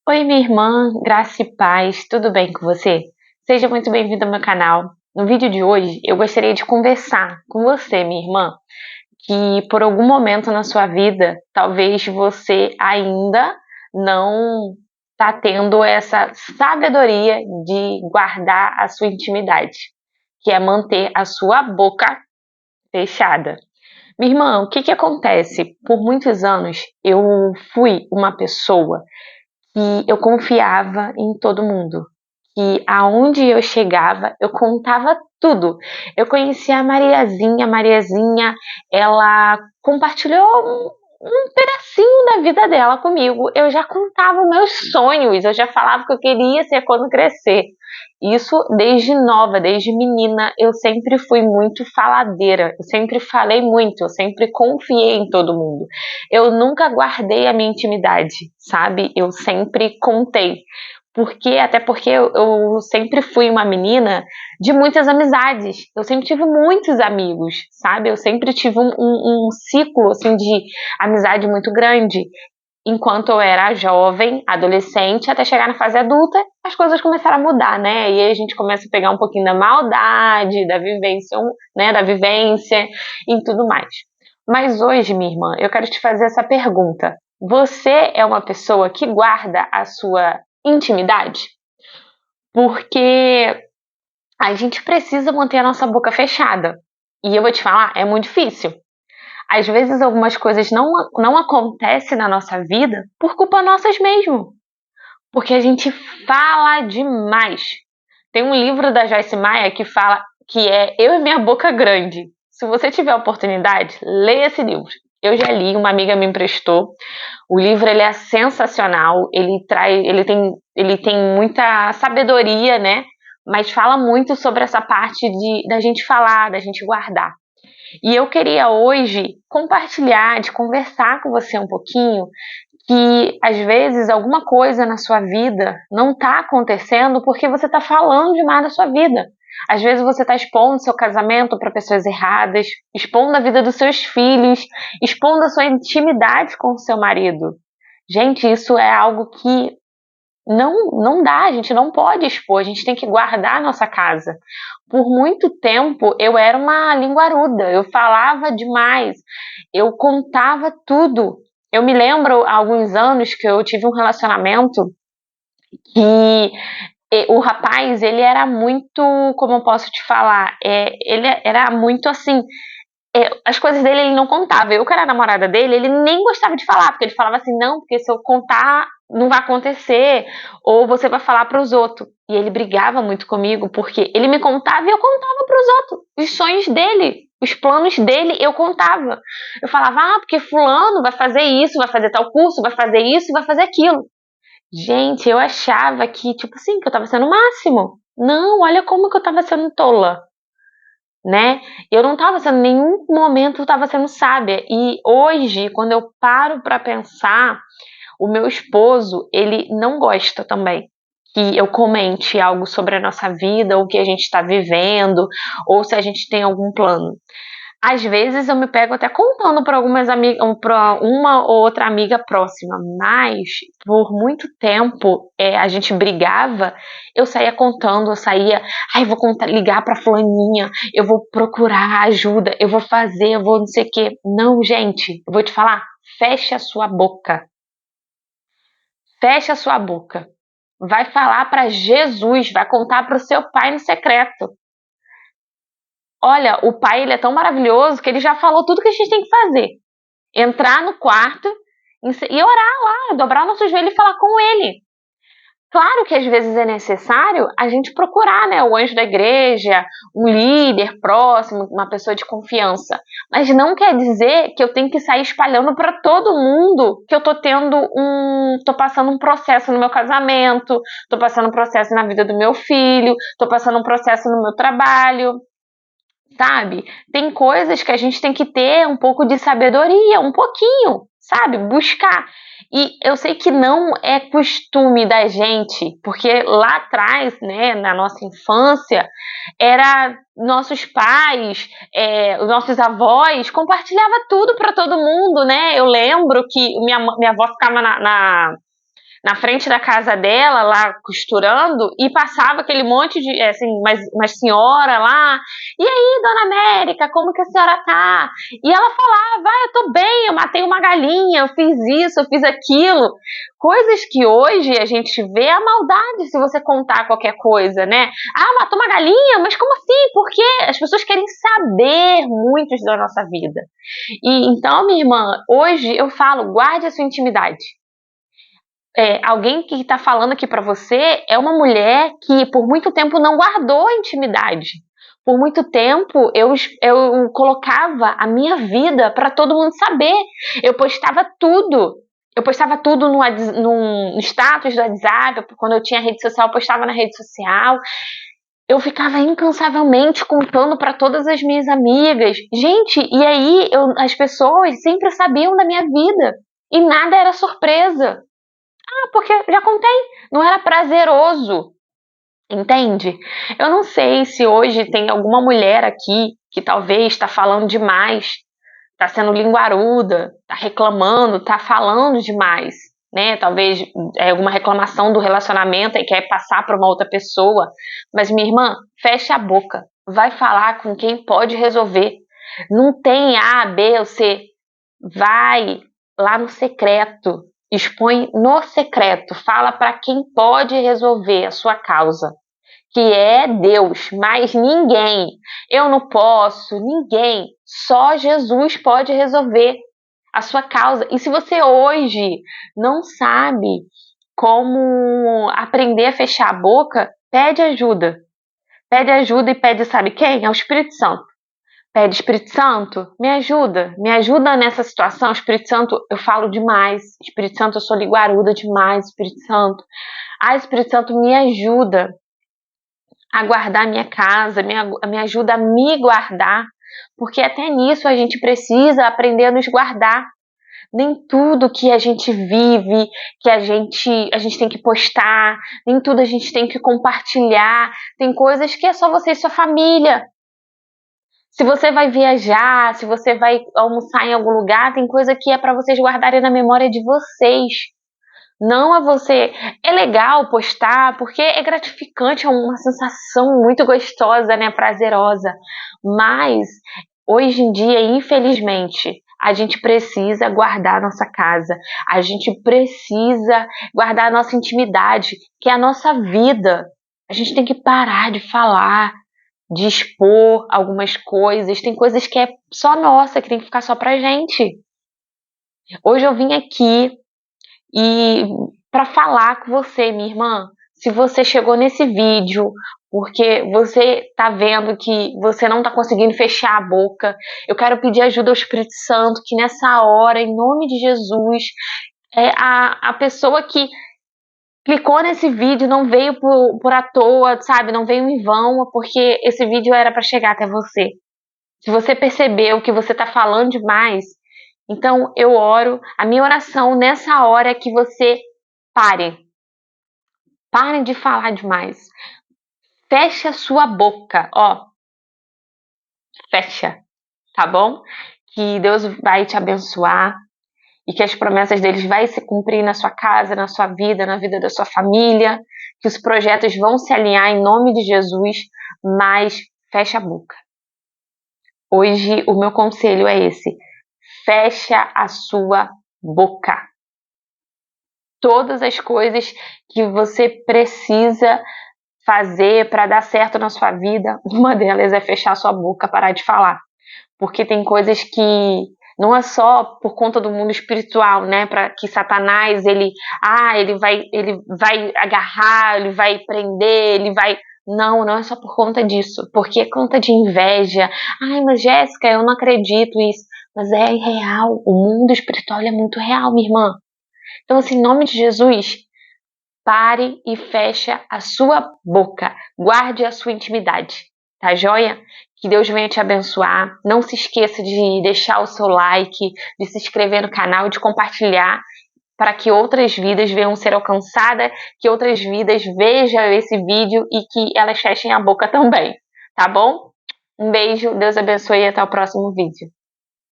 Oi, minha irmã, graça e paz, tudo bem com você? Seja muito bem-vinda ao meu canal. No vídeo de hoje, eu gostaria de conversar com você, minha irmã, que por algum momento na sua vida, talvez você ainda não está tendo essa sabedoria de guardar a sua intimidade, que é manter a sua boca fechada. Minha irmã, o que que acontece? Por muitos anos, eu fui uma pessoa que eu confiava em todo mundo. Que aonde eu chegava, eu contava tudo. Eu conhecia a Mariazinha, ela compartilhou um pedacinho da vida dela comigo. Eu já contava meus sonhos, eu já falava o que eu queria ser quando crescer. Isso desde nova, desde menina, eu sempre fui muito faladeira, eu sempre falei muito, eu sempre confiei em todo mundo. Eu nunca guardei a minha intimidade, sabe? Eu sempre contei. Até porque eu sempre fui uma menina de muitas amizades. Eu sempre tive muitos amigos, sabe? Eu sempre tive um ciclo assim de amizade muito grande. Enquanto eu era jovem, adolescente, até chegar na fase adulta, as coisas começaram a mudar, né? E aí a gente começa a pegar um pouquinho da maldade, da vivência, né? Da vivência e tudo mais. Mas hoje, minha irmã, eu quero te fazer essa pergunta. Você é uma pessoa que guarda a sua intimidade? Porque a gente precisa manter a nossa boca fechada. E eu vou te falar, é muito difícil. Às vezes algumas coisas não acontecem na nossa vida por culpa nossas mesmo. Porque a gente fala demais. Tem um livro da Joyce Meyer que fala que é Eu e Minha Boca Grande. Se você tiver a oportunidade, leia esse livro. Eu já li, uma amiga me emprestou. O livro ele é sensacional, ele tem muita sabedoria, né? Mas fala muito sobre essa parte da gente falar, da gente guardar. E eu queria hoje compartilhar, de conversar com você um pouquinho, que às vezes alguma coisa na sua vida não está acontecendo porque você está falando demais da sua vida. Às vezes você está expondo seu casamento para pessoas erradas, expondo a vida dos seus filhos, expondo a sua intimidade com o seu marido. Gente, isso é algo que não dá, a gente não pode expor, a gente tem que guardar a nossa casa. Por muito tempo eu era uma linguaruda, eu falava demais, eu contava tudo. Eu me lembro há alguns anos que eu tive um relacionamento que o rapaz, ele era muito, como eu posso te falar, ele era muito assim, as coisas dele ele não contava. Eu que era a namorada dele, ele nem gostava de falar, porque ele falava assim, não, porque se eu contar não vai acontecer, ou você vai falar para os outros. E ele brigava muito comigo, porque ele me contava e eu contava para os outros. Os sonhos dele, os planos dele, eu contava. Eu falava, porque fulano vai fazer isso, vai fazer tal curso, vai fazer isso, vai fazer aquilo. Gente, eu achava que, tipo assim, que eu tava sendo o máximo. Não, olha como que eu tava sendo tola, né? Eu não estava sendo, em nenhum momento estava sendo sábia. E hoje, quando eu paro para pensar, o meu esposo, ele não gosta também que eu comente algo sobre a nossa vida, ou o que a gente está vivendo, ou se a gente tem algum plano. Às vezes eu me pego até contando para algumas amigas, para uma ou outra amiga próxima, mas por muito tempo a gente brigava, eu saía contando, eu saía, vou ligar para fulaninha, eu vou procurar ajuda, eu vou fazer, eu vou não sei o quê. Não, gente, eu vou te falar, feche a sua boca. Feche a sua boca. Vai falar para Jesus, vai contar para o seu pai no secreto. Olha, o pai ele é tão maravilhoso que ele já falou tudo que a gente tem que fazer. Entrar no quarto e orar lá, dobrar o nosso joelho e falar com ele. Claro que às vezes é necessário a gente procurar, né, o anjo da igreja, um líder próximo, uma pessoa de confiança. Mas não quer dizer que eu tenho que sair espalhando para todo mundo que eu tô passando um processo no meu casamento, tô passando um processo na vida do meu filho, tô passando um processo no meu trabalho. Sabe? Tem coisas que a gente tem que ter um pouco de sabedoria, um pouquinho, sabe? Buscar. E eu sei que não é costume da gente, porque lá atrás, né, na nossa infância, era nossos pais, os nossos avós compartilhava tudo para todo mundo, né? Eu lembro que minha avó ficava na frente da casa dela, lá costurando, e passava aquele monte de, assim, uma senhora lá. E aí, dona América, como que a senhora tá? E ela falava, eu tô bem, eu matei uma galinha, eu fiz isso, eu fiz aquilo. Coisas que hoje a gente vê a maldade se você contar qualquer coisa, né? Ah, matou uma galinha? Mas como assim? Por quê? As pessoas querem saber muito da nossa vida. E então, minha irmã, hoje eu falo, guarde a sua intimidade. Alguém que está falando aqui para você é uma mulher que por muito tempo não guardou a intimidade. Por muito tempo eu colocava a minha vida para todo mundo saber. Eu postava tudo. Eu postava tudo no status do WhatsApp. Quando eu tinha rede social, eu postava na rede social. Eu ficava incansavelmente contando para todas as minhas amigas. Gente, e aí as pessoas sempre sabiam da minha vida. E nada era surpresa. Porque já contei, não era prazeroso, entende? Eu não sei se hoje tem alguma mulher aqui que talvez está falando demais, está sendo linguaruda, está reclamando, está falando demais, né? Talvez alguma reclamação do relacionamento e quer passar para uma outra pessoa. Mas, minha irmã, fecha a boca, vai falar com quem pode resolver. Não tem A, B ou C. Vai lá no secreto. Expõe no secreto, fala para quem pode resolver a sua causa, que é Deus, mas ninguém. Eu não posso, ninguém. Só Jesus pode resolver a sua causa. E se você hoje não sabe como aprender a fechar a boca, pede ajuda. Pede ajuda e pede, sabe quem? Ao Espírito Santo. Pede, Espírito Santo, me ajuda nessa situação. Espírito Santo, eu falo demais. Espírito Santo, eu sou liguaruda demais. Espírito Santo, Espírito Santo, me ajuda a guardar minha casa, me ajuda a me guardar, porque até nisso a gente precisa aprender a nos guardar. Nem tudo que a gente vive, que a gente tem que postar, nem tudo a gente tem que compartilhar. Tem coisas que é só você e sua família. Se você vai viajar, se você vai almoçar em algum lugar, tem coisa que é para vocês guardarem na memória de vocês. Não a você. É legal postar, porque é gratificante, é uma sensação muito gostosa, né? Prazerosa. Mas, hoje em dia, infelizmente, a gente precisa guardar a nossa casa. A gente precisa guardar a nossa intimidade, que é a nossa vida. A gente tem que parar de falar, de expor algumas coisas. Tem coisas que é só nossa, que tem que ficar só pra gente. Hoje eu vim aqui e para falar com você, minha irmã, se você chegou nesse vídeo porque você tá vendo que você não tá conseguindo fechar a boca, eu quero pedir ajuda ao Espírito Santo, que nessa hora, em nome de Jesus, a pessoa que clicou nesse vídeo não veio por à toa, sabe? Não veio em vão, porque esse vídeo era para chegar até você. Se você percebeu que você tá falando demais, então eu oro, a minha oração nessa hora é que você pare. Parem de falar demais. Feche a sua boca, ó. Fecha, tá bom? Que Deus vai te abençoar e que as promessas deles vai se cumprir na sua casa, na sua vida, na vida da sua família, que os projetos vão se alinhar em nome de Jesus, mas fecha a boca. Hoje o meu conselho é esse: fecha a sua boca. Todas as coisas que você precisa fazer para dar certo na sua vida, uma delas é fechar a sua boca, parar de falar. Porque tem coisas que não é só por conta do mundo espiritual, né? Para que Satanás ele vai agarrar, ele vai prender, ele vai. Não é só por conta disso, porque é conta de inveja. Ai, mas Jéssica, eu não acredito nisso. Mas é real, o mundo espiritual é muito real, minha irmã. Então, assim, em nome de Jesus, pare e fecha a sua boca. Guarde a sua intimidade, tá joia? Que Deus venha te abençoar. Não se esqueça de deixar o seu like, de se inscrever no canal, de compartilhar para que outras vidas venham ser alcançadas, que outras vidas vejam esse vídeo e que elas fechem a boca também, tá bom? Um beijo, Deus abençoe e até o próximo vídeo.